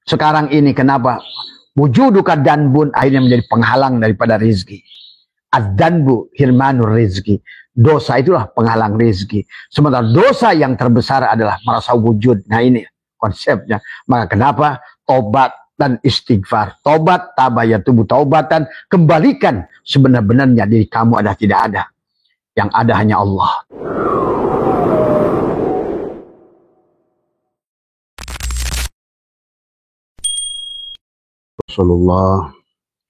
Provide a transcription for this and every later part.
Sekarang ini kenapa wujuduka danbun akhirnya menjadi penghalang daripada rezeki. Ad-danbu hirmanur rezeki. Dosa itulah penghalang rezeki. Sementara dosa yang terbesar adalah merasa wujud. Nah ini konsepnya. Maka kenapa tobat dan istighfar. Tobat tabayatubu taubatan, kembalikan sebenar-benarnya diri kamu ada tidak ada. Yang ada hanya Allah. Rasulullah,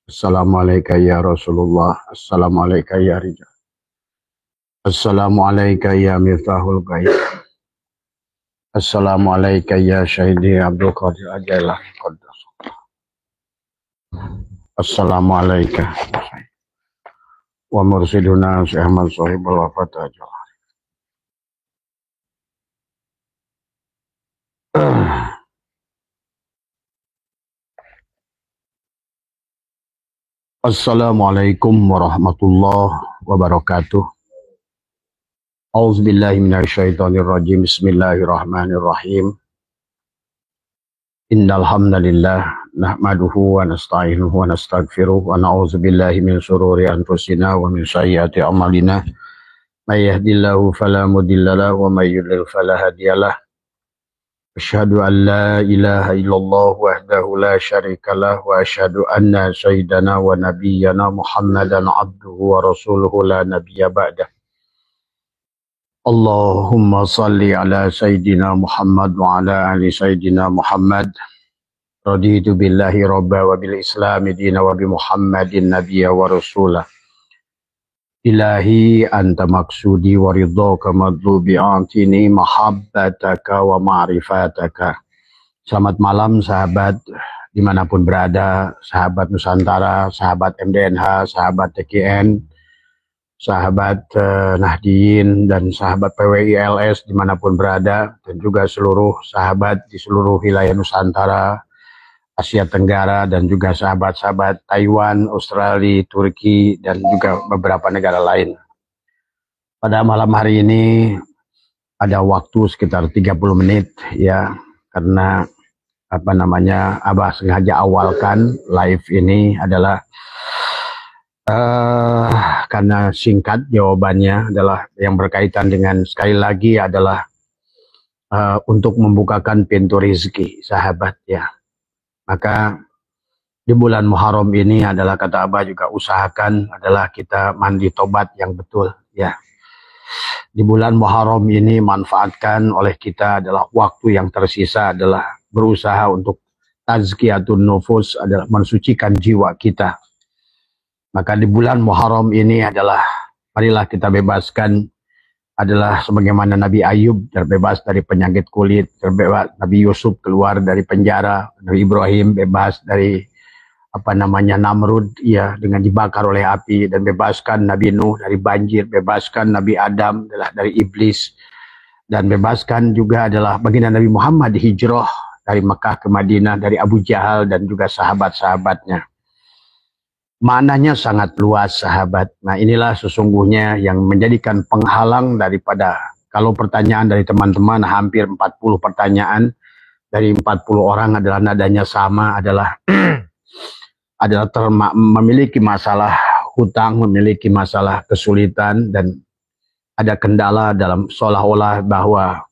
Assalamualaikum ya Rasulullah, Assalamualaikum ya Rijal, Assalamualaikum ya Miftahul Ghaib, Assalamualaikum ya Syahidi Abdul Qadir Ajalah Qaddas, Assalamualaikum wa mursiduna Syekh Ahmad Sohibul Wafat Ajalah. Assalamualaikum warahmatullahi wabarakatuh. A'udzubillahi minasyaitonirrajim. Bismillahirrahmanirrahim. Innal hamdalillah nahmaduhu wa nasta'inuhu wa nastaghfiruh wa na'udzubillahi min syururi anfusina wa min sayyiati a'malina. May yahdihillahu fala mudhillalah wa may yudlil fala hadiyalah. Asyhadu an la ilaha illallah wahdahu la syarikalah wa asyhadu anna sayyidana wa nabiyyana Muhammadan abduhu wa rasuluhu la nabiyya ba'dah. Allahumma salli ala sayyidina Muhammad wa ala ali sayyidina Muhammad. Raditu billahi rabba wa bil islami dina wa bi Muhammadin nabiyya wa rasulah. Ilahi anta maksudi wa ridhaka madlubi antini mahabbataka wa ma'rifataka. Selamat malam sahabat dimanapun berada, sahabat Nusantara, sahabat MDNH, sahabat TKN, sahabat Nahdiyin dan sahabat PWI-LS dimanapun berada, dan juga seluruh sahabat di seluruh wilayah Nusantara, Asia Tenggara, dan juga sahabat-sahabat Taiwan, Australia, Turki, dan juga beberapa negara lain. Pada malam hari ini ada waktu sekitar 30 menit ya, karena Abah sengaja awalkan live ini adalah karena singkat jawabannya adalah yang berkaitan dengan sekali lagi adalah untuk membukakan pintu rezeki sahabat ya. Maka di bulan Muharram ini adalah kata Abah juga usahakan adalah kita mandi tobat yang betul ya. Di bulan Muharram ini manfaatkan oleh kita adalah waktu yang tersisa adalah berusaha untuk tazkiyatun nufus, adalah mensucikan jiwa kita. Maka di bulan Muharram ini adalah marilah kita bebaskan adalah sebagaimana Nabi Ayub terbebas dari penyakit kulit, terbebas Nabi Yusuf keluar dari penjara, Nabi Ibrahim bebas dari Namrud ya dengan dibakar oleh api, dan bebaskan Nabi Nuh dari banjir, bebaskan Nabi Adam adalah dari iblis, dan bebaskan juga adalah baginda Nabi Muhammad hijrah dari Mekah ke Madinah dari Abu Jahal dan juga sahabat-sahabatnya. Maknanya sangat luas sahabat. Nah inilah sesungguhnya yang menjadikan penghalang daripada, kalau pertanyaan dari teman-teman hampir 40 pertanyaan dari 40 orang adalah nadanya sama, adalah memiliki masalah hutang, memiliki masalah kesulitan, dan ada kendala dalam seolah-olah bahwa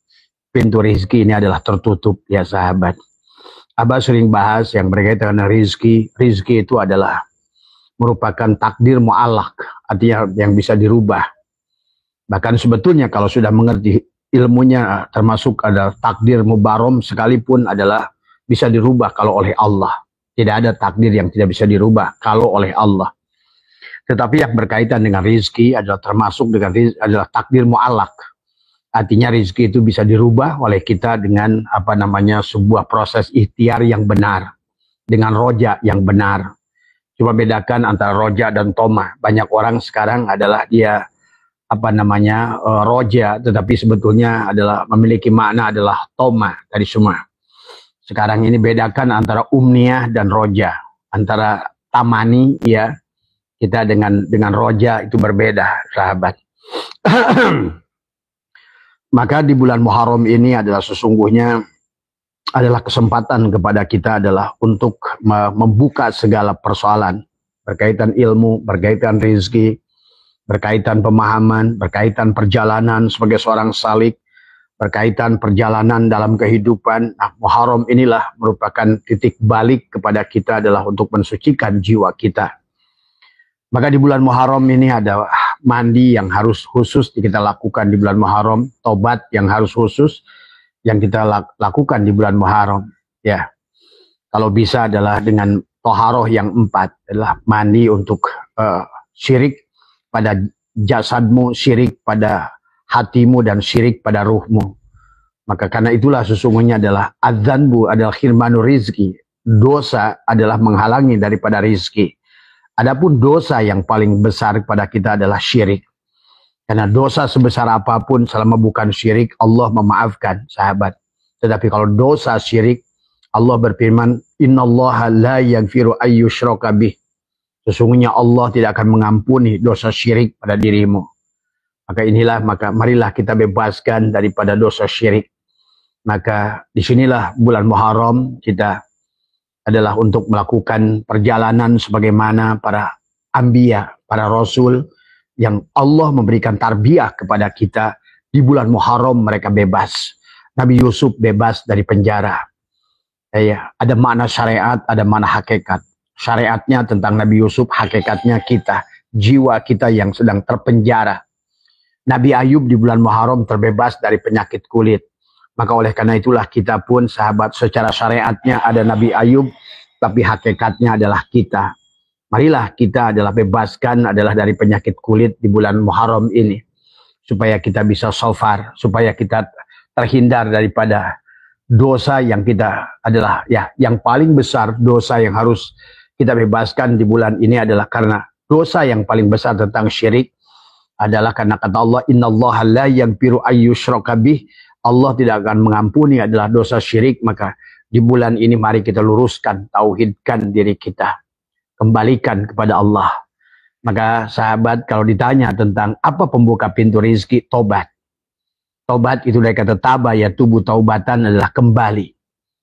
pintu rezeki ini adalah tertutup ya sahabat. Abah sering bahas yang berkaitan dengan rezeki. Rezeki itu adalah merupakan takdir mu'allak, artinya yang bisa dirubah. Bahkan sebetulnya kalau sudah mengerti ilmunya, termasuk ada takdir mubarom sekalipun adalah bisa dirubah kalau oleh Allah. Tidak ada takdir yang tidak bisa dirubah kalau oleh Allah. Tetapi yang berkaitan dengan rezeki adalah termasuk dengan adalah takdir mu'allak. Artinya rezeki itu bisa dirubah oleh kita dengan sebuah proses ikhtiar yang benar, dengan roja yang benar. Cuma bedakan antara roja dan toma. Banyak orang sekarang adalah dia roja, tetapi sebetulnya adalah memiliki makna adalah toma dari semua. Sekarang ini bedakan antara umniyah dan roja, antara tamani ya, kita dengan roja itu berbeda sahabat. Maka di bulan Muharram ini adalah sesungguhnya adalah kesempatan kepada kita adalah untuk membuka segala persoalan berkaitan ilmu, berkaitan rezeki, berkaitan pemahaman, berkaitan perjalanan sebagai seorang salik, berkaitan perjalanan dalam kehidupan. Nah, Muharram inilah merupakan titik balik kepada kita adalah untuk mensucikan jiwa kita. Maka di bulan Muharram ini ada mandi yang harus khusus kita lakukan di bulan Muharram, tobat yang harus khusus yang kita lakukan di bulan Muharram. Ya, kalau bisa adalah dengan toharoh yang 4, adalah mandi untuk syirik pada jasadmu, syirik pada hatimu, dan syirik pada ruhmu. Maka karena itulah sesungguhnya adalah adzanbu adalah khirmanu rizki. Dosa adalah menghalangi daripada rizki. Adapun dosa yang paling besar kepada kita adalah syirik. Karena dosa sebesar apapun selama bukan syirik, Allah memaafkan, sahabat. Tetapi kalau dosa syirik, Allah berfirman, innallaha la yaghfiru ayyushraka bih. Sesungguhnya Allah tidak akan mengampuni dosa syirik pada dirimu. Maka marilah kita bebaskan daripada dosa syirik. Maka disinilah bulan Muharram kita adalah untuk melakukan perjalanan sebagaimana para anbiya, para rasul yang Allah memberikan tarbiyah kepada kita. Di bulan Muharram mereka bebas. Nabi Yusuf bebas dari penjara. Ya, ada makna syariat, ada makna hakikat. Syariatnya tentang Nabi Yusuf, hakikatnya kita, jiwa kita yang sedang terpenjara. Nabi Ayub di bulan Muharram terbebas dari penyakit kulit. Maka oleh karena itulah kita pun sahabat, secara syariatnya ada Nabi Ayub, tapi hakikatnya adalah kita. Marilah kita adalah bebaskan adalah dari penyakit kulit di bulan Muharram ini. Supaya kita bisa shofar, supaya kita terhindar daripada dosa yang kita adalah, ya, yang paling besar dosa yang harus kita bebaskan di bulan ini adalah karena dosa yang paling besar tentang syirik adalah karena kata Allah, innallaha la yaghfiru ayyushraka bih. Allah tidak akan mengampuni adalah dosa syirik. Maka di bulan ini mari kita luruskan, tauhidkan diri kita. Kembalikan kepada Allah. Maka sahabat, kalau ditanya tentang apa pembuka pintu rizki, tobat. Tobat itu dari kata taba, ya tubuh taubatan adalah kembali.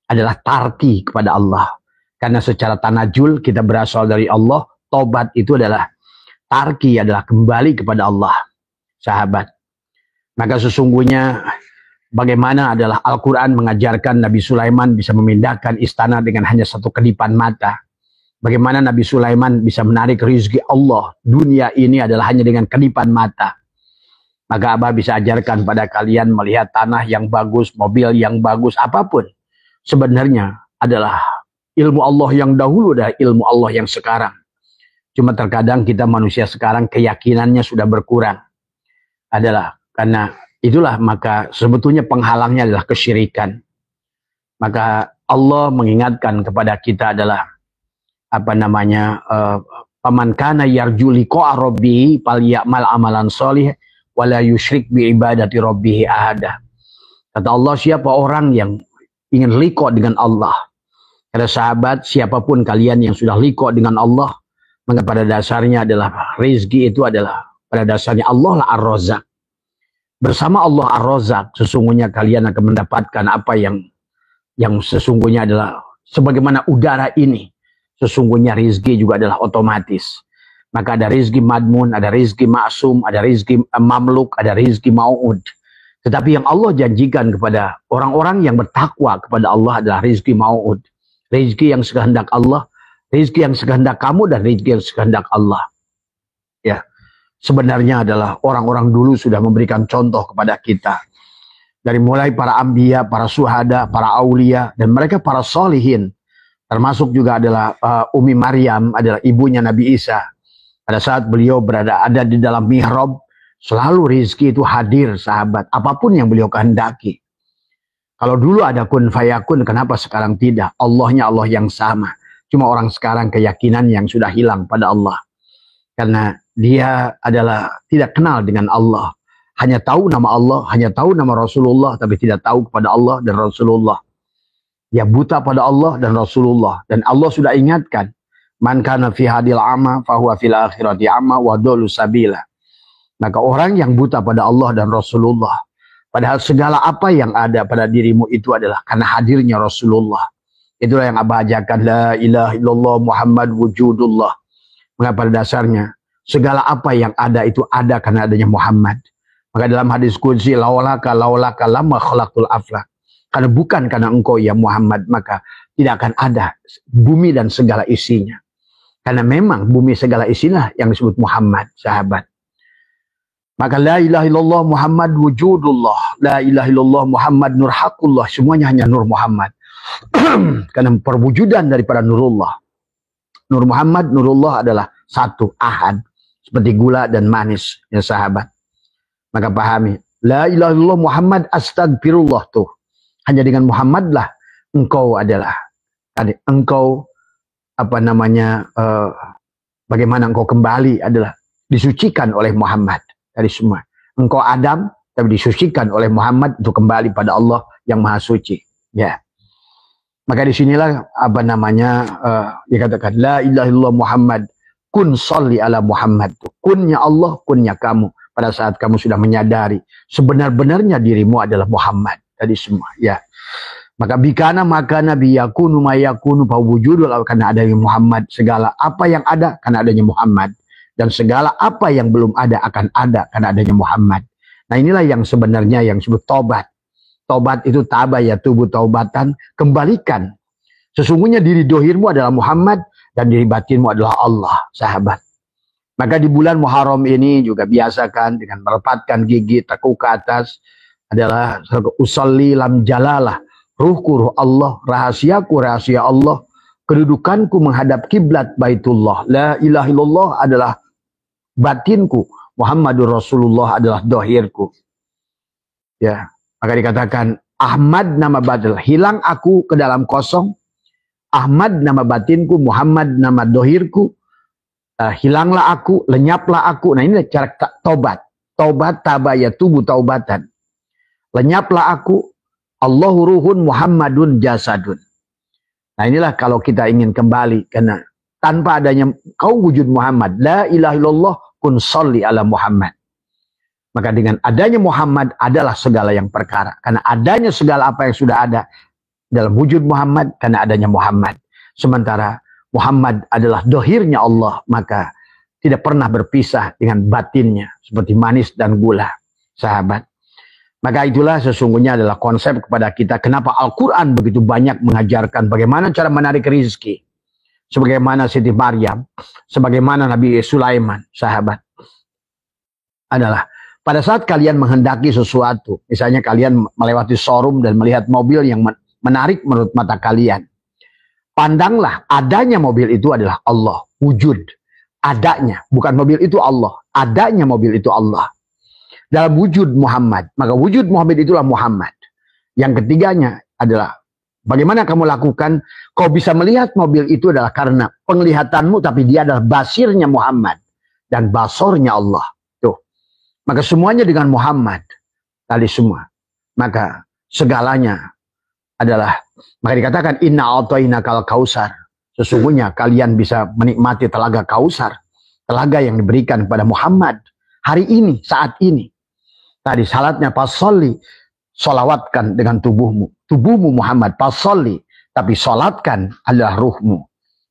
Adalah tarki kepada Allah. Karena secara tanajul kita berasal dari Allah. Tobat itu adalah tarki, adalah kembali kepada Allah. Sahabat. Maka sesungguhnya bagaimana adalah Al-Quran mengajarkan Nabi Sulaiman bisa memindahkan istana dengan hanya satu kedipan mata. Bagaimana Nabi Sulaiman bisa menarik rezeki Allah. Dunia ini adalah hanya dengan kedipan mata. Maka Abah bisa ajarkan pada kalian melihat tanah yang bagus, mobil yang bagus, apapun. Sebenarnya adalah ilmu Allah yang dahulu dan ilmu Allah yang sekarang. Cuma terkadang kita manusia sekarang keyakinannya sudah berkurang. Adalah karena itulah maka sebetulnya penghalangnya adalah kesyirikan. Maka Allah mengingatkan kepada kita adalah paman kana yarju liqa'a rabbih falyamal amalan shalih wala yusyrik bi ibadati rabbih ahada. Kata Allah, siapa orang yang ingin liqa dengan Allah. Kata sahabat, siapapun kalian yang sudah liqa dengan Allah, maka pada dasarnya adalah rezeki itu adalah pada dasarnya Allah lah Ar-Razzaq. Bersama Allah Ar-Razzaq, sesungguhnya kalian akan mendapatkan apa yang sesungguhnya adalah sebagaimana udara ini. Sesungguhnya rizki juga adalah otomatis. Maka ada rizki madmun, ada rizki maksum, ada rizki mamluk, ada rizki mau'ud. Tetapi yang Allah janjikan kepada orang-orang yang bertakwa kepada Allah adalah rizki mau'ud. Rizki yang sekehendak Allah, rizki yang sekehendak kamu, dan rizki yang sekehendak Allah. Ya, sebenarnya adalah orang-orang dulu sudah memberikan contoh kepada kita. Dari mulai para anbiya, para syuhada, para aulia, dan mereka para sholihin. Termasuk juga adalah Umi Maryam, adalah ibunya Nabi Isa. Pada saat beliau ada di dalam mihrab, selalu rizki itu hadir, sahabat. Apapun yang beliau kehendaki. Kalau dulu ada kun fayakun, kenapa sekarang tidak? Allahnya Allah yang sama. Cuma orang sekarang keyakinan yang sudah hilang pada Allah. Karena dia adalah tidak kenal dengan Allah. Hanya tahu nama Allah, hanya tahu nama Rasulullah, tapi tidak tahu kepada Allah dan Rasulullah. Ya buta pada Allah dan Rasulullah. Dan Allah sudah ingatkan. Man kana fi hadil ama fahuwa fil akhirati ama wa dhallu sabila. Maka orang yang buta pada Allah dan Rasulullah. Padahal segala apa yang ada pada dirimu itu adalah karena hadirnya Rasulullah. Itulah yang Abah ajarkan, la ilaha illallah Muhammad wujudullah. Maka pada dasarnya segala apa yang ada itu ada karena adanya Muhammad. Maka dalam hadis qudsi, laulaka lama khalaqtul aflak. Karena bukan karena engkau ya Muhammad, maka tidak akan ada bumi dan segala isinya. Karena memang bumi segala isinya yang disebut Muhammad, sahabat. Maka la ilaha illallah Muhammad wujudullah, la ilaha illallah Muhammad nur haqqullah, semuanya hanya nur Muhammad. Karena perwujudan daripada nurullah. Nur Muhammad, nurullah adalah satu, ahad. Seperti gula dan manis, ya sahabat. Maka pahami, la ilaha illallah Muhammad astagfirullah tuh. Hanya dengan Muhammadlah engkau adalah, engkau bagaimana engkau kembali adalah disucikan oleh Muhammad dari semua. Engkau Adam, tapi disucikan oleh Muhammad untuk kembali pada Allah yang Maha Suci. Ya. Maka disinilah dikatakan la ilaha illallah Muhammad kun sholli ala Muhammad. Kunnya Allah, kunnya kamu. Pada saat kamu sudah menyadari sebenar-benarnya dirimu adalah Muhammad tadi semua. Ya. Maka bikana maka nabi yakunu mayakunu fawujudul, karena adanya Muhammad segala apa yang ada karena adanya Muhammad, dan segala apa yang belum ada akan ada karena adanya Muhammad. Nah inilah yang sebenarnya yang disebut tobat. Tobat itu taba ya tubuh taubatan, kembalikan. Sesungguhnya diri dohirmu adalah Muhammad dan diri batinmu adalah Allah, sahabat. Maka di bulan Muharram ini juga biasakan dengan merepatkan gigi, tekuk ke atas adalah usolli lam jalalah. Ruhku ruh Allah, rahasiaku rahasia Allah, kedudukanku menghadap kiblat Baitullah. La ilaha illallah adalah batinku, Muhammadur Rasulullah adalah dohirku. Ya, maka dikatakan Ahmad nama batil, hilang aku ke dalam kosong. Ahmad nama batinku, Muhammad nama dohirku. Hilanglah aku, lenyaplah aku. Nah ini cara tobat. Tobat tabaya tubuh taubatan. Lenyaplah aku. Allahu ruhun Muhammadun jasadun. Nah inilah kalau kita ingin kembali, karena tanpa adanya kau wujud Muhammad, la ilaha illallah kun sholli ala Muhammad. Maka dengan adanya Muhammad adalah segala yang perkara. Karena adanya segala apa yang sudah ada dalam wujud Muhammad, karena adanya Muhammad. Sementara Muhammad adalah dohirnya Allah, maka tidak pernah berpisah dengan batinnya, seperti manis dan gula, sahabat. Maka itulah sesungguhnya adalah konsep kepada kita. Kenapa Al-Quran begitu banyak mengajarkan bagaimana cara menarik rezeki. Sebagaimana Siti Maryam, sebagaimana Nabi Sulaiman, sahabat. Adalah pada saat kalian menghendaki sesuatu, misalnya kalian melewati showroom dan melihat mobil yang menarik menurut mata kalian. Pandanglah adanya mobil itu adalah Allah, wujud. Adanya, bukan mobil itu Allah. Adanya mobil itu Allah. Dalam wujud Muhammad, maka wujud Muhammad itulah Muhammad. Yang ketiganya adalah bagaimana kamu lakukan, kau bisa melihat mobil itu adalah karena penglihatanmu, tapi dia adalah basirnya Muhammad dan basornya Allah. Tuh. Maka semuanya dengan Muhammad tadi semua. Maka segalanya adalah, maka dikatakan inna a'tainakal kausar. Sesungguhnya kalian bisa menikmati telaga Kausar, telaga yang diberikan kepada Muhammad hari ini, saat ini. Tadi salatnya pasolli, solawatkan dengan tubuhmu. Tubuhmu Muhammad, pasolli, tapi solatkan adalah ruhmu.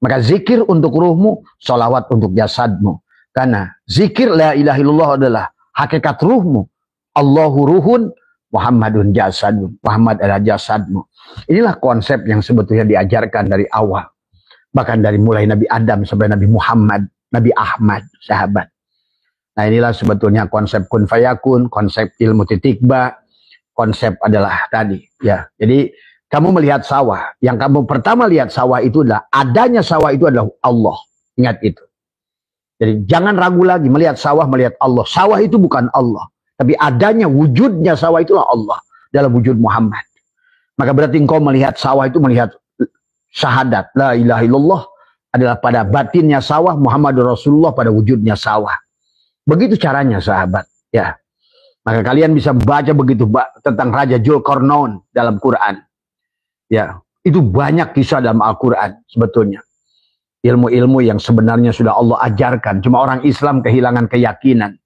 Maka zikir untuk ruhmu, solawat untuk jasadmu. Karena zikir la ilaha illallah adalah hakikat ruhmu. Allahu ruhun, Muhammadun jasadun. Muhammad adalah jasadmu. Inilah konsep yang sebetulnya diajarkan dari awal. Bahkan dari mulai Nabi Adam sampai Nabi Muhammad, Nabi Ahmad, sahabat. Nah inilah sebetulnya konsep kun fayakun, konsep ilmu titikba, konsep adalah tadi. Ya, jadi kamu melihat sawah, yang kamu pertama lihat sawah itu adalah adanya sawah itu adalah Allah. Ingat itu. Jadi jangan ragu lagi melihat sawah, melihat Allah. Sawah itu bukan Allah, tapi adanya wujudnya sawah itulah Allah dalam wujud Muhammad. Maka berarti engkau melihat sawah itu melihat syahadat la ilaha illallah adalah pada batinnya sawah, Muhammadur Rasulullah pada wujudnya sawah. Begitu caranya sahabat, ya. Maka kalian bisa baca begitu tentang Raja Dzulqarnain dalam Quran. Ya, itu banyak kisah dalam Al-Quran sebetulnya. Ilmu-ilmu yang sebenarnya sudah Allah ajarkan. Cuma orang Islam kehilangan keyakinan.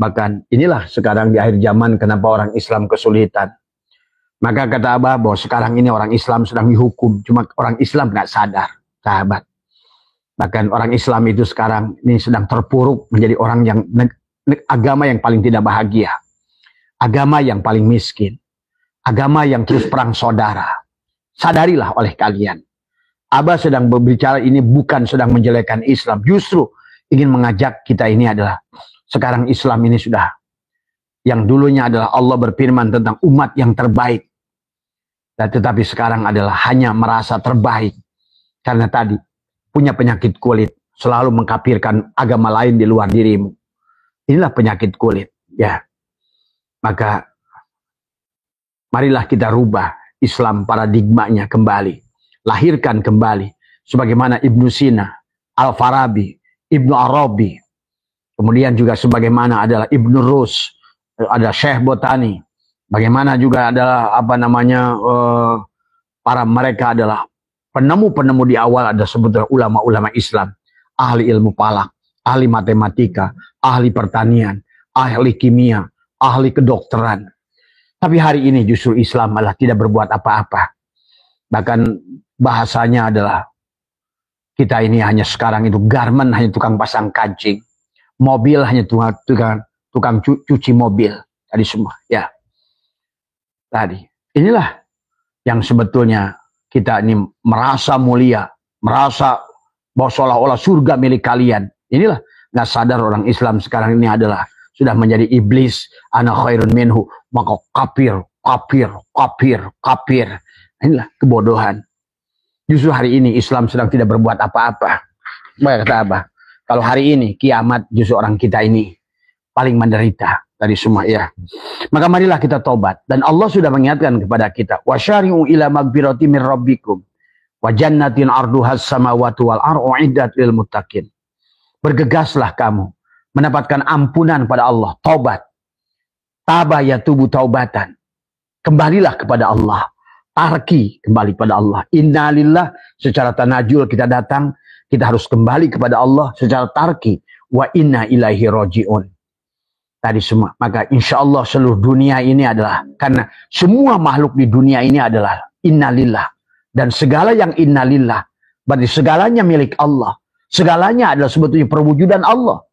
Bahkan inilah sekarang di akhir zaman kenapa orang Islam kesulitan. Maka kata Abah bahwa sekarang ini orang Islam sedang dihukum. Cuma orang Islam nggak sadar, sahabat. Bahkan orang Islam itu sekarang ini sedang terpuruk menjadi orang yang agama yang paling tidak bahagia. Agama yang paling miskin. Agama yang terus perang saudara. Sadarilah oleh kalian. Abah sedang berbicara ini bukan sedang menjelekkan Islam. Justru ingin mengajak kita ini adalah sekarang Islam ini sudah. Yang dulunya adalah Allah berfirman tentang umat yang terbaik. Tetapi sekarang adalah hanya merasa terbaik. Karena tadi punya penyakit kulit. Selalu mengkafirkan agama lain di luar dirimu. Inilah penyakit kulit. Ya. Maka marilah kita rubah Islam paradigmanya kembali. Lahirkan kembali. Sebagaimana Ibnu Sina, Al-Farabi, Ibnu Arabi. Kemudian juga sebagaimana adalah Ibnu Rus. Ada Syekh Botani. Bagaimana juga adalah para mereka adalah penemu-penemu di awal ada sebetulnya ulama-ulama Islam. Ahli ilmu falak, ahli matematika, ahli pertanian, ahli kimia, ahli kedokteran. Tapi hari ini justru Islam malah tidak berbuat apa-apa. Bahkan bahasanya adalah kita ini hanya sekarang itu garmen hanya tukang pasang kancing. Mobil hanya tukang cuci mobil. Tadi semua, ya. Tadi. Inilah yang sebetulnya kita ini merasa mulia. Merasa bahwa seolah-olah surga milik kalian. Inilah nggak sadar orang Islam sekarang ini adalah sudah menjadi iblis. Ana khairun minhu. Maka kafir. Inilah kebodohan. Justru hari ini Islam sedang tidak berbuat apa-apa. Baik kata Abah. Kalau hari ini kiamat justru orang kita ini paling menderita dari semua ya. Maka marilah kita tobat dan Allah sudah mengingatkan kepada kita wasyari'u ila magfirati min rabbikum wa jannatin arduhas samawati wal ardu uiddat lil muttaqin. Bergegaslah kamu mendapatkan ampunan pada Allah, tobat. Taba yatubu taubatan. Kembalilah kepada Allah. Tarki kembali pada Allah. Innalillah secara tanajul kita datang, kita harus kembali kepada Allah secara tarki. Wa inna ilaihi raji'un. Tadi semua. Maka insya Allah seluruh dunia ini adalah, karena semua makhluk di dunia ini adalah innalillah. Dan segala yang innalillah, berarti segalanya milik Allah. Segalanya adalah sebetulnya perwujudan Allah.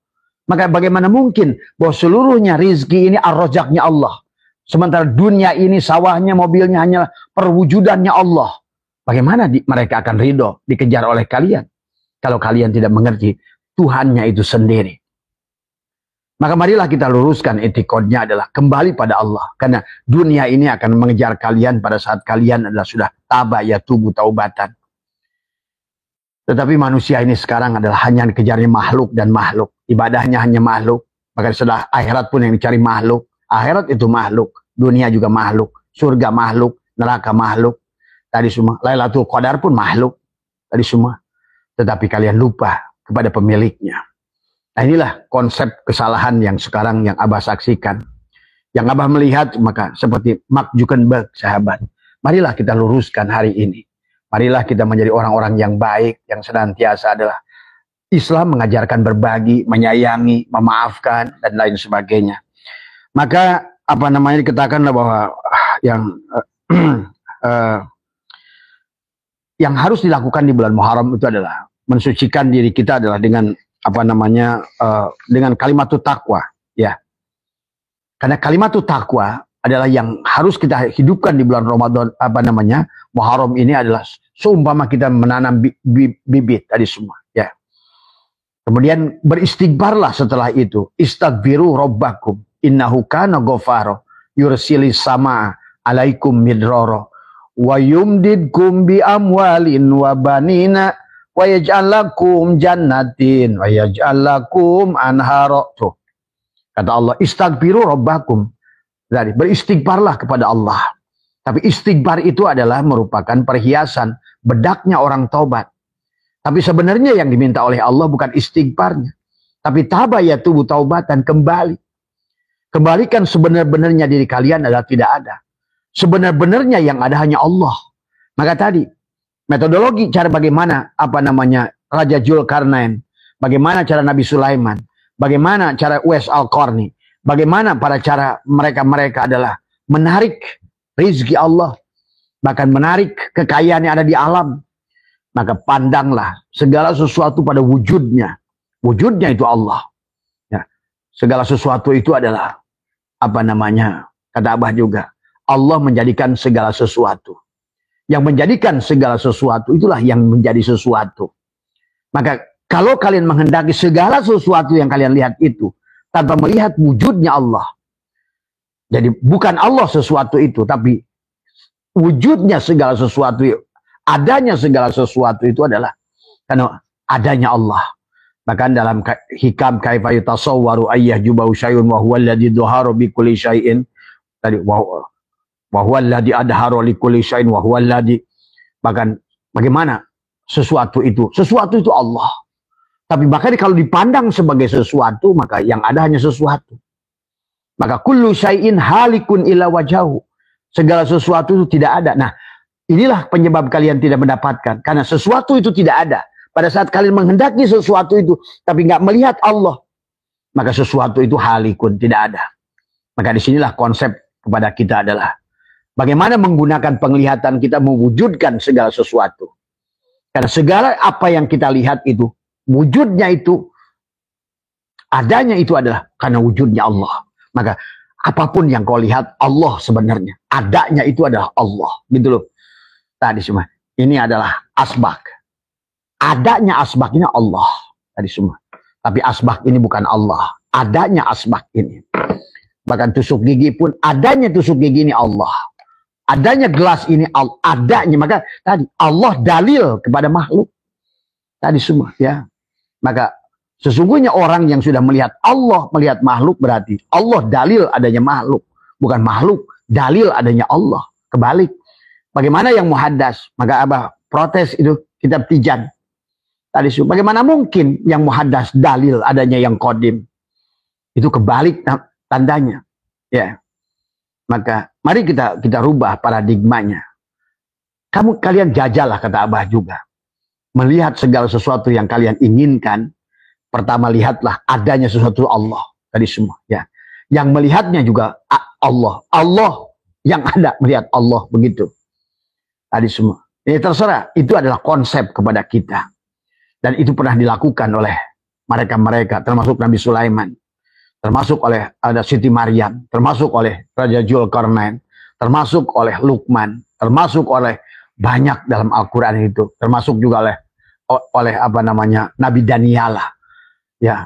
Maka bagaimana mungkin bahwa seluruhnya rizki ini ar-razaknya Allah. Sementara dunia ini sawahnya, mobilnya hanya perwujudannya Allah. Bagaimana mereka akan ridho dikejar oleh kalian? Kalau kalian tidak mengerti Tuhannya itu sendiri. Maka marilah kita luruskan etikotnya adalah kembali pada Allah. Karena dunia ini akan mengejar kalian pada saat kalian adalah sudah taba yatubu taubatan. Tetapi manusia ini sekarang adalah hanya dikejarnya makhluk dan makhluk. Ibadahnya hanya makhluk. Maka sudah akhirat pun yang dicari makhluk. Akhirat itu makhluk. Dunia juga makhluk. Surga makhluk. Neraka makhluk. Tadi semua. Lailatul Qadar pun makhluk. Tadi semua. Tetapi kalian lupa kepada pemiliknya. Nah inilah konsep kesalahan yang sekarang yang Abah saksikan. Yang Abah melihat maka seperti Mark Zuckerberg sahabat. Marilah kita luruskan hari ini. Marilah kita menjadi orang-orang yang baik. Yang senantiasa adalah Islam mengajarkan berbagi, menyayangi, memaafkan dan lain sebagainya. Maka apa namanya dikatakanlah bahwa yang harus dilakukan di bulan Muharram itu adalah mensucikan diri kita adalah dengan apa namanya dengan kalimatut takwa ya. Karena kalimatut takwa adalah yang harus kita hidupkan di bulan Ramadan apa namanya Muharram ini adalah seumpama kita menanam bibit tadi semua ya. Kemudian beristighfarlah setelah itu. Istaghfiru rabbakum innahu kana ghafara yursilis samaa alaikum midrara wa yumdidkum bi amwalin wa banina wa yaj'al lakum jannatin wa yaj'al lakum anhara. Tuh. Kata Allah, istaghfiru rabbakum. Jadi beristighfarlah kepada Allah. Tapi istighfar itu adalah merupakan perhiasan bedaknya orang taubat. Tapi sebenarnya yang diminta oleh Allah bukan istighfarnya. Tapi taba yatubu taubatan, kembali. Kembalikan sebenar-benarnya diri kalian adalah tidak ada. Sebenar-benarnya yang ada hanya Allah. Maka tadi metodologi cara bagaimana apa namanya Raja Zulkarnain, bagaimana cara Nabi Sulaiman, bagaimana cara Uwais Al-Qarni, bagaimana pada cara mereka adalah menarik rizki Allah, bahkan menarik kekayaan yang ada di alam. Maka pandanglah segala sesuatu pada wujudnya. Wujudnya itu Allah. Ya. Segala sesuatu itu adalah apa namanya? Kata Abah juga, Allah menjadikan segala sesuatu. Yang menjadikan segala sesuatu itulah yang menjadi sesuatu. Maka kalau kalian menghendaki segala sesuatu yang kalian lihat itu tanpa melihat wujudnya Allah. Jadi bukan Allah sesuatu itu, tapi wujudnya segala sesuatu, adanya segala sesuatu itu adalah karena adanya Allah. Bahkan dalam hikam kaifa yutasawwaru ayyahjubahu syai'un wa huwa alladhi dhuhara bi kulli syai'in, tadi wa huwa alladhi adhara li kulli syai'in wa huwa alladhi, bahkan bagaimana sesuatu itu Allah. Tapi bahkan kalau dipandang sebagai sesuatu, maka yang ada hanya sesuatu. Maka kullu syai'in halikun ila wajhahu. Segala sesuatu itu tidak ada. Nah, inilah penyebab kalian tidak mendapatkan. Karena sesuatu itu tidak ada. Pada saat kalian menghendaki sesuatu itu, tapi nggak melihat Allah, maka sesuatu itu halikun, tidak ada. Maka disinilah konsep kepada kita adalah bagaimana menggunakan penglihatan kita mewujudkan segala sesuatu. Karena segala apa yang kita lihat itu, wujudnya itu, adanya itu adalah karena wujudnya Allah. Maka apapun yang kau lihat Allah sebenarnya, adanya itu adalah Allah, gitu loh. Tadi semua ini adalah asbak. Adanya asbak ini Allah tadi semua. Tapi asbak ini bukan Allah. Adanya asbak ini. Bahkan tusuk gigi pun adanya tusuk gigi ini Allah. Adanya gelas ini Allah. Adanya. Maka tadi Allah dalil kepada makhluk. Tadi semua ya. Maka sesungguhnya orang yang sudah melihat Allah, melihat makhluk, berarti Allah dalil adanya makhluk. Bukan makhluk dalil adanya Allah. Kebalik. Bagaimana yang muhaddas? Maka Abah protes itu kitab Tijan. Tadi bagaimana mungkin yang muhaddas dalil adanya yang qadim? Itu kebalik tandanya. Ya. Maka mari kita rubah paradigmanya. Kalian jajalah, kata Abah juga. Melihat segala sesuatu yang kalian inginkan, pertama lihatlah adanya sesuatu Allah tadi semua, ya. Yang melihatnya juga Allah. Allah yang ada melihat Allah, begitu. Tadi semua. Ini terserah, itu adalah konsep kepada kita. Dan itu pernah dilakukan oleh mereka-mereka, termasuk Nabi Sulaiman, termasuk oleh Siti Maryam, termasuk oleh Raja Dzulkarnain, termasuk oleh Luqman, termasuk oleh banyak dalam Al-Quran itu, termasuk juga oleh apa namanya Nabi Daniel, ya.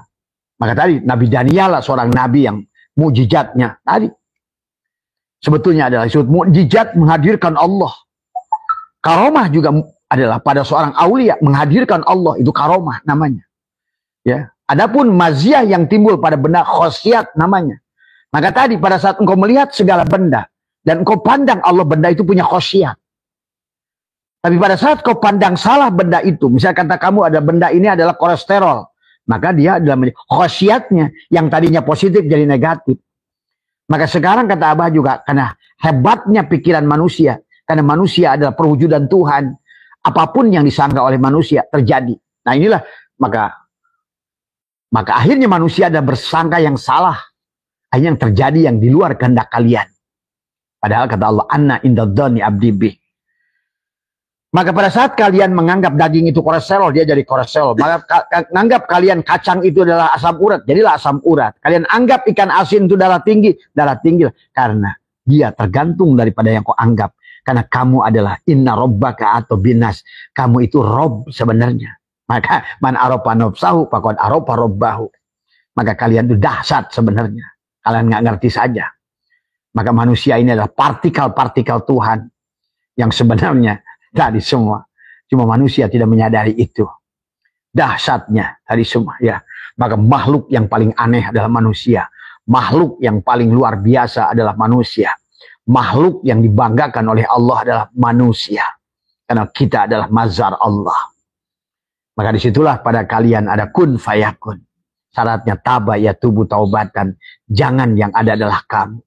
Maka tadi Nabi Daniel seorang nabi yang mukjizatnya tadi sebetulnya adalah mukjizat menghadirkan Allah. Karomah juga adalah pada seorang aulia menghadirkan Allah, itu karomah namanya. Ya, adapun maziah yang timbul pada benda khosyat namanya. Maka tadi pada saat engkau melihat segala benda dan engkau pandang Allah, benda itu punya khosyat. Tapi pada saat kau pandang salah benda itu, misalnya kata kamu ada benda ini adalah kolesterol, maka dia adalah khosyatnya yang tadinya positif jadi negatif. Maka sekarang kata Abah juga, karena hebatnya pikiran manusia, karena manusia adalah perwujudan Tuhan, apapun yang disangka oleh manusia terjadi. Nah inilah maka akhirnya manusia ada bersangka yang salah. Akhirnya yang terjadi yang di luar kehendak kalian. Padahal kata Allah, anna indadzani abdi bih. Maka pada saat kalian menganggap daging itu kolesterol, dia jadi kolesterol. Maka menganggap kalian kacang itu adalah asam urat, jadilah asam urat. Kalian anggap ikan asin itu darah tinggi. Karena dia tergantung daripada yang kau anggap. Karena kamu adalah inna robbaka atau binas. Kamu itu rob sebenarnya. Maka man aropa nafsahu faqad aropa robbahu. Maka kalian itu dahsyat sebenarnya. Kalian nggak ngerti saja. Maka manusia ini adalah partikel-partikel Tuhan. Yang sebenarnya tadi semua. Cuma manusia tidak menyadari itu. Dahsyatnya tadi semua. Ya. Maka makhluk yang paling aneh adalah manusia. Makhluk yang paling luar biasa adalah manusia. Makhluk yang dibanggakan oleh Allah adalah manusia. Karena kita adalah mazhar Allah. Maka disitulah pada kalian ada kun fayakun. Syaratnya tabah ya tubuh taubatan. Jangan yang ada adalah kamu.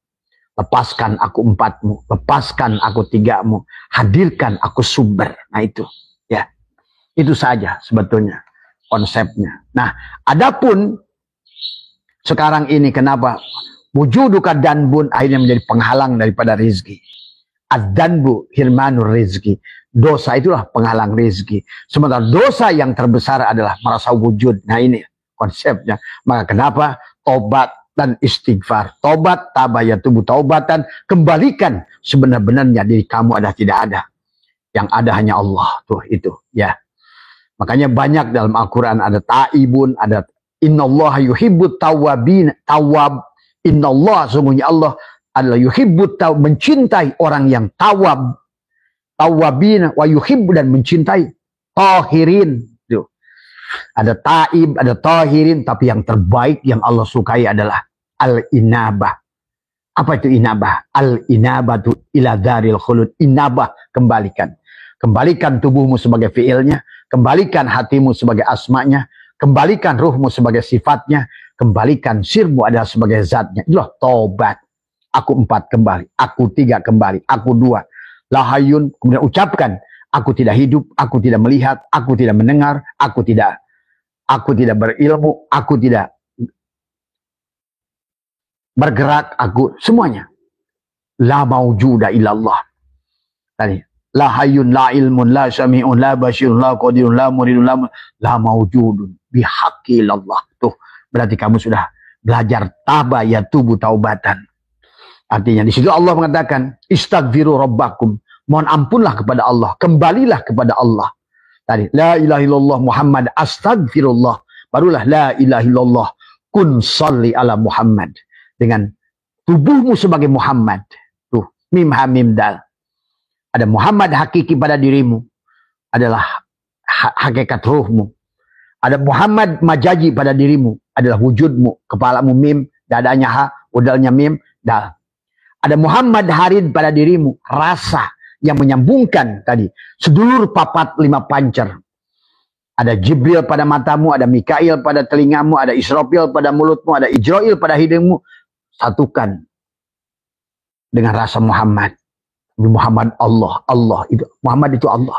Lepaskan aku empatmu. Lepaskan aku tigamu. Hadirkan aku sumber. Nah itu. Ya. Itu saja sebetulnya konsepnya. Nah adapun sekarang ini kenapa Wujuduka danbun, akhirnya menjadi penghalang daripada rizki. Ad-danbu hirmanur rizki. Dosa itulah penghalang rizki. Sementara dosa yang terbesar adalah merasa wujud. Nah ini konsepnya. Maka kenapa tobat dan istighfar. Tobat, tabaya tubuh taubatan. Kembalikan sebenar-benarnya diri kamu ada tidak ada. Yang ada hanya Allah. Tuh itu ya. Makanya banyak dalam Al-Quran ada ta'ibun, ada innallaha yuhibbut tawabin, tawab. Innallah, sungguhnya Allah adalah yuhibbut tawab, mencintai orang yang tawab. Tawabin wa yuhibbu, dan mencintai tahirin. Tuh. Ada taib, ada tahirin, tapi yang terbaik yang Allah sukai adalah al-inabah. Apa itu inabah? Al-inabatu ila daril khulud. Inabah, kembalikan. Kembalikan tubuhmu sebagai fiilnya, kembalikan hatimu sebagai asmanya, kembalikan ruhmu sebagai sifatnya, kembalikan sirmu adalah sebagai zatnya. Itulah tobat. Aku 4 kembali, aku 3 kembali, aku 2. Lahayun, kemudian ucapkan, aku tidak hidup, aku tidak melihat, aku tidak mendengar, aku tidak berilmu, aku tidak bergerak, aku semuanya. La maujuda illallah. Tadi, la hayyun, la ilmun, la syami'un, la basyirun, la qadirun, la muridun, la maujudun bihaqqi illallah. Tuh, berarti kamu sudah belajar tabaya tubuh taubatan. Artinya di situ Allah mengatakan istaghfiru rabbakum, mohon ampunlah kepada Allah, kembalilah kepada Allah. Tadi la ilaha illallah Muhammad astaghfirullah, barulah la ilaha illallah kun salli ala Muhammad, dengan tubuhmu sebagai Muhammad. Tuh, mim ha mim dal. Ada Muhammad hakiki pada dirimu, adalah hakikat ruhmu. Ada Muhammad majaji pada dirimu, adalah wujudmu, kepalamu mim, dadanya ha, udalnya mim, dal. Ada Muhammad harid pada dirimu, rasa yang menyambungkan tadi sedulur papat 5 pancer. Ada Jibril pada matamu, ada Mikail pada telingamu, ada Israfil pada mulutmu, ada Ijrail pada hidungmu. Satukan dengan rasa Muhammad. Muhammad Allah, Allah itu Muhammad itu Allah.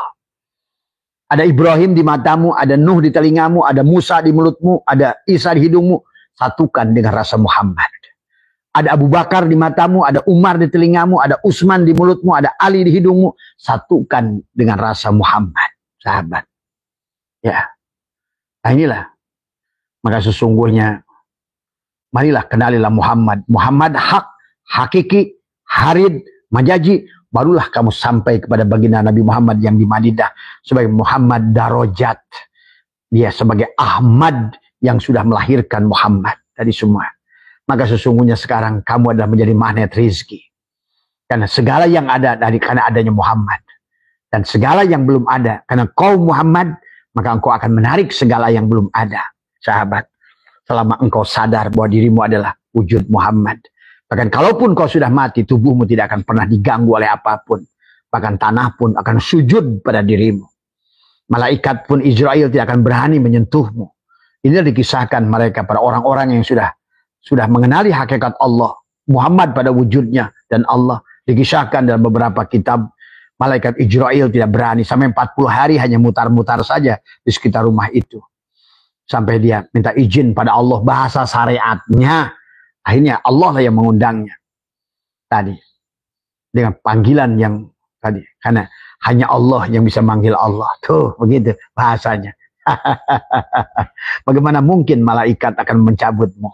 Ada Ibrahim di matamu, ada Nuh di telingamu, ada Musa di mulutmu, ada Isa di hidungmu. Satukan dengan rasa Muhammad. Ada Abu Bakar di matamu, ada Umar di telingamu, ada Utsman di mulutmu, ada Ali di hidungmu. Satukan dengan rasa Muhammad, sahabat. Ya. Nah inilah. Maka sesungguhnya, marilah kenalilah Muhammad. Muhammad hak, hakiki, harid, majaji. Barulah kamu sampai kepada baginda Nabi Muhammad yang di Madinah sebagai Muhammad Darajat. Dia sebagai Ahmad yang sudah melahirkan Muhammad. Tadi semua. Maka sesungguhnya sekarang kamu adalah menjadi magnet rizki. Karena segala yang ada karena adanya Muhammad. Dan segala yang belum ada, karena kau Muhammad, maka engkau akan menarik segala yang belum ada. Sahabat, selama engkau sadar bahwa dirimu adalah wujud Muhammad. Bahkan kalaupun kau sudah mati, tubuhmu tidak akan pernah diganggu oleh apapun. Bahkan tanah pun akan sujud pada dirimu. Malaikat pun Israel tidak akan berani menyentuhmu. Inilah dikisahkan mereka pada orang-orang yang sudah mengenali hakikat Allah, Muhammad pada wujudnya, dan Allah. Dikisahkan dalam beberapa kitab, malaikat Ijrail tidak berani sampai 40 hari hanya mutar-mutar saja di sekitar rumah itu. Sampai dia minta izin pada Allah, bahasa syariatnya. Akhirnya Allah lah yang mengundangnya. Tadi. Dengan panggilan yang tadi. Karena hanya Allah yang bisa manggil Allah. Tuh, begitu bahasanya. Bagaimana mungkin malaikat akan mencabutmu?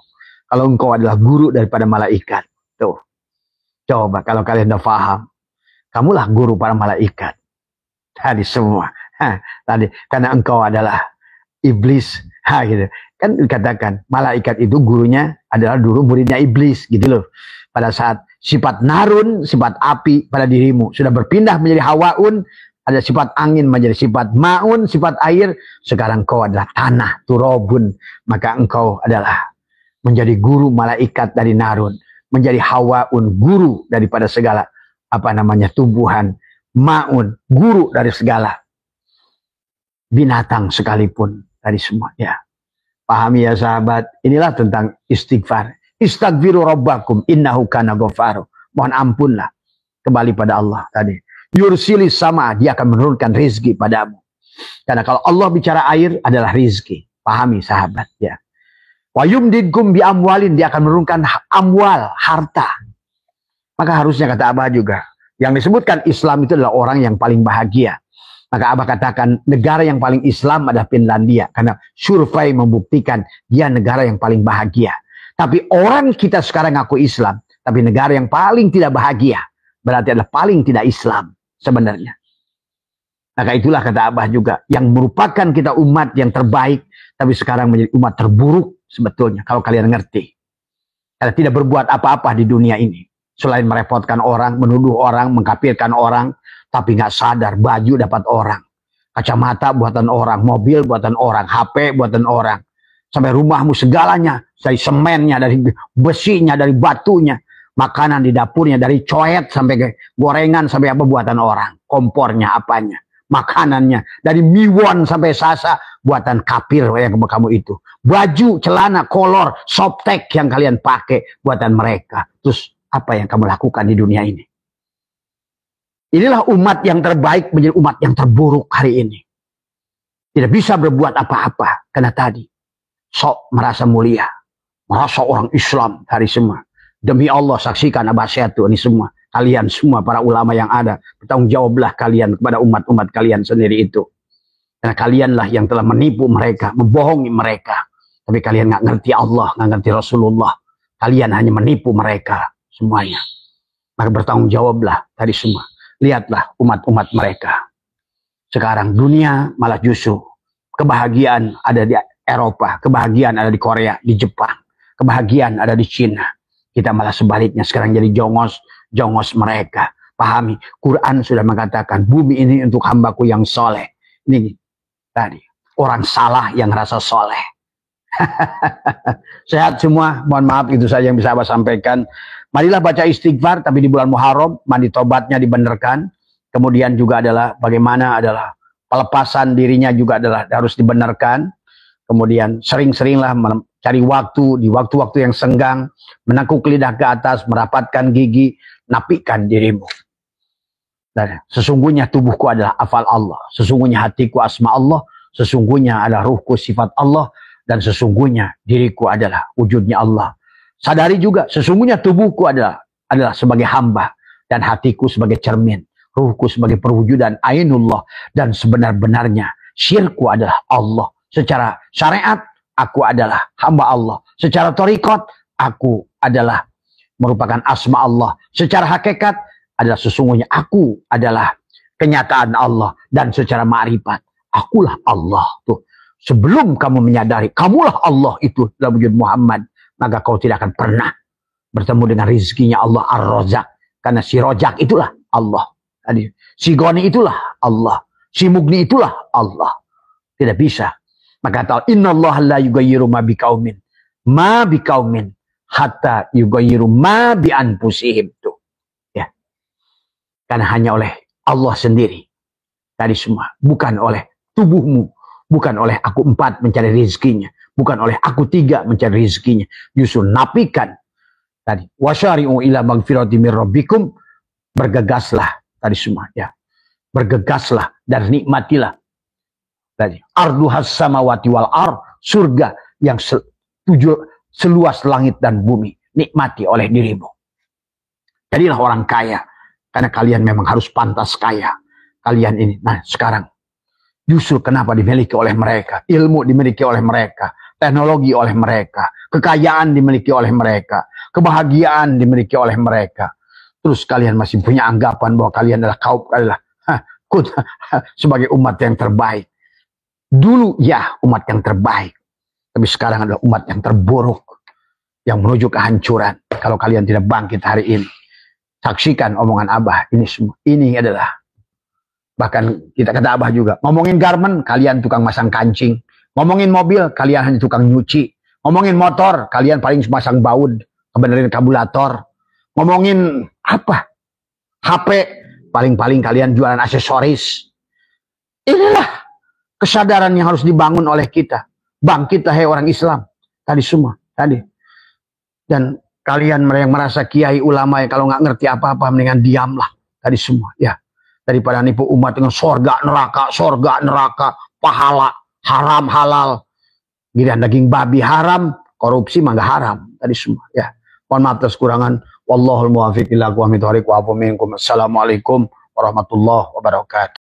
Kalau engkau adalah guru daripada malaikat. Tuh. Coba kalau kalian sudah paham. Kamulah guru para malaikat. Tadi semua. Tadi. Karena engkau adalah iblis. Gitu. Kan dikatakan malaikat itu gurunya adalah dulu muridnya iblis. Gitu loh. Pada saat sifat narun, sifat api pada dirimu sudah berpindah menjadi hawaun. Ada sifat angin menjadi sifat maun, sifat air. Sekarang engkau adalah tanah, turobun. Maka engkau adalah menjadi guru malaikat dari narun, menjadi hawaun, guru daripada segala tumbuhan, maun, guru dari segala binatang sekalipun, dari semua. Ya, pahami ya sahabat. Inilah tentang istighfar. Istaghfiru rabbakum innahu kana ghaffar. Mohon ampunlah kembali pada Allah tadi. Yursilis sama, dia akan menurunkan rizki padamu. Karena kalau Allah bicara air adalah rizki. Pahami sahabat ya. Wa yumdidkum bi amwalin, dia akan menurunkan amwal, harta. Maka harusnya kata Abah juga, yang disebutkan Islam itu adalah orang yang paling bahagia. Maka Abah katakan negara yang paling Islam adalah Finlandia, karena survei membuktikan dia negara yang paling bahagia. Tapi orang kita sekarang ngaku Islam, tapi negara yang paling tidak bahagia berarti adalah paling tidak Islam sebenarnya. Maka itulah kata Abah juga, yang merupakan kita umat yang terbaik, tapi sekarang menjadi umat terburuk sebetulnya, kalau kalian ngerti. Karena tidak berbuat apa-apa di dunia ini, selain merepotkan orang, menuduh orang, mengkafirkan orang, tapi nggak sadar baju dapat orang, kacamata buatan orang, mobil buatan orang, HP buatan orang, sampai rumahmu segalanya, dari semennya, dari besinya, dari batunya, makanan di dapurnya, dari coet sampai gorengan sampai apa buatan orang, kompornya apanya, makanannya, dari miwon sampai sasa buatan kafir yang kamu itu, baju, celana, kolor, softtek yang kalian pakai buatan mereka. Terus apa yang kamu lakukan di dunia ini? Inilah umat yang terbaik menjadi umat yang terburuk hari ini. Tidak bisa berbuat apa-apa karena tadi sok merasa mulia, merasa orang Islam dari semua. Demi Allah saksikan Abah Setu ini semua, kalian semua para ulama yang ada, bertanggung jawablah kalian kepada umat-umat kalian sendiri itu. Karena kalianlah yang telah menipu mereka, membohongi mereka. Tapi kalian nggak ngerti Allah, nggak ngerti Rasulullah. Kalian hanya menipu mereka semuanya. Maka bertanggung jawablah dari semua. Lihatlah umat-umat mereka. Sekarang dunia malah justru kebahagiaan ada di Eropa, kebahagiaan ada di Korea, di Jepang, kebahagiaan ada di Cina. Kita malah sebaliknya sekarang jadi jongos mereka. Pahami, Quran sudah mengatakan bumi ini untuk hambaku yang soleh. Ini tadi orang salah yang rasa soleh. Sehat semua, mohon maaf itu saja yang bisa Abah sampaikan. Marilah baca istighfar, tapi di bulan Muharram mandi tobatnya dibenarkan. Kemudian juga adalah bagaimana adalah pelepasan dirinya juga adalah harus dibenarkan. Kemudian sering-seringlah cari waktu di waktu-waktu yang senggang, menekuk lidah ke atas, merapatkan gigi, napikan dirimu. Dan sesungguhnya tubuhku adalah hafal Allah, sesungguhnya hatiku asma Allah, sesungguhnya adalah ruhku sifat Allah, dan sesungguhnya diriku adalah wujudnya Allah. Sadari juga sesungguhnya tubuhku adalah sebagai hamba, dan hatiku sebagai cermin, ruhku sebagai perwujudan ainullah, dan sebenar-benarnya syirku adalah Allah. Secara syariat aku adalah hamba Allah, secara thariqat aku adalah merupakan asma Allah, secara hakikat adalah sesungguhnya aku adalah kenyataan Allah, dan secara ma'rifat akulah Allah. Tuh, sebelum kamu menyadari kamulah Allah itu dalam wujud Muhammad, maka kau tidak akan pernah bertemu dengan rizkinya Allah Ar-Razak. Karena si Rojak itulah Allah. Si Goni itulah Allah. Si Mugni itulah Allah. Tidak bisa. Maka tahu innallaha la yughayyiru ma biqaumin hatta yughayyiru ma bi anfusihim. Tuh. Ya. Karena hanya oleh Allah sendiri. Tadi semua. Bukan oleh tubuhmu. Bukan oleh aku 4 mencari rizkinya. Bukan oleh aku 3 mencari rizkinya. Justru napikan. Tadi. Wasyari'u ila magfirati mir rabbikum. Bergegaslah. Tadi semua. Ya. Bergegaslah. Dan nikmatilah. Tadi. Arduhas samawati wal ar. Surga yang seluas langit dan bumi. Nikmati oleh dirimu. Jadilah orang kaya. Karena kalian memang harus pantas kaya. Kalian ini. Nah sekarang. Justru kenapa dimiliki oleh mereka. Ilmu dimiliki oleh mereka. Teknologi oleh mereka. Kekayaan dimiliki oleh mereka. Kebahagiaan dimiliki oleh mereka. Terus kalian masih punya anggapan bahwa kalian adalah kaum sebagai umat yang terbaik. Dulu ya umat yang terbaik. Tapi sekarang adalah umat yang terburuk. Yang menuju kehancuran. Kalau kalian tidak bangkit hari ini. Saksikan omongan Abah. Ini semua. Ini adalah. Bahkan kita kata Abah juga. Ngomongin garmen, kalian tukang masang kancing. Ngomongin mobil, kalian hanya tukang nyuci. Ngomongin motor, kalian paling masang baut. Kebenaran kabulator. Ngomongin apa? HP, paling-paling kalian jualan aksesoris. Inilah kesadaran yang harus dibangun oleh kita. Bangkitlah hai orang Islam. Tadi semua. Tadi. Dan kalian yang merasa kiai ulama yang kalau nggak ngerti apa-apa mendingan diamlah. Tadi semua. Ya. Daripada nipu umat dengan sorga neraka, pahala, haram, halal. Giliran daging babi haram, korupsi mah nggak haram tadi semua ya. Mohon maaf atas kurangan. Wallahul muwaffiq ila aqwamit thoriq wa afu minkum. Assalamualaikum warahmatullahi wabarakatuh.